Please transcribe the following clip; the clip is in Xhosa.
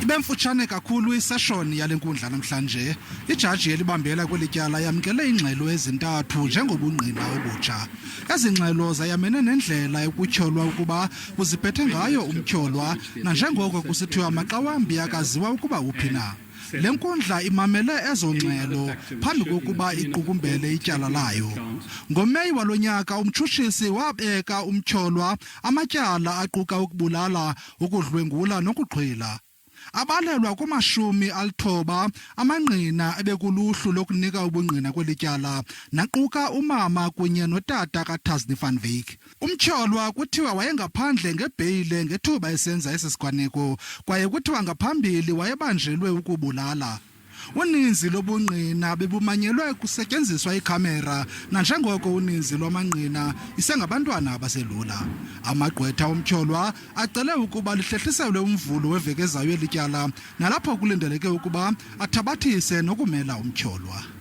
Ibe mfutshane kakhulu iseshoni yale nkundla namhlanje. Ijaji elibambela kweli tyala yamkele ingxelo ezintathu njengobungqina obutsha. Ezi ngxelo zayamene nendlela yokutyholwa ukuba kuziphethe ngayo umtyholwa nanjengoko kusithiwa amaqawambi akaziwa ukuba uphi na. Le nkundla imamele ezo ngxelo phambi kokuba iqukumbele ityala layo. NgoMeyi walo nyaka umtshutshisi wabeka umtyholwa amatyala aquka ukubulala, ukudlwengula nokuxhwila. Abalelwa ku-90 amangqina ebekuluhlu lokunika ubungqina kweli tyala naquka umama kunye notata kaTazne Van Wyk. Umtyholwa kuthiwa wayengaphandle ngebheyile ngethuba esenza esi siganeko kwaye kuthiwa ngaphambili wayebanjelwe ukubulala. Uninzi lobungqina bebumanyelwe kusetyenziswa ikhamera nanjengoko uninzi lwamangqina isengabantwana abaselula. Amagqwetha omtyholwa acele ukuba lihlehliselwe umvulo weveki ezayo eli tyala nalapho kulindeleke ukuba athabathise nokumela umtyholwa.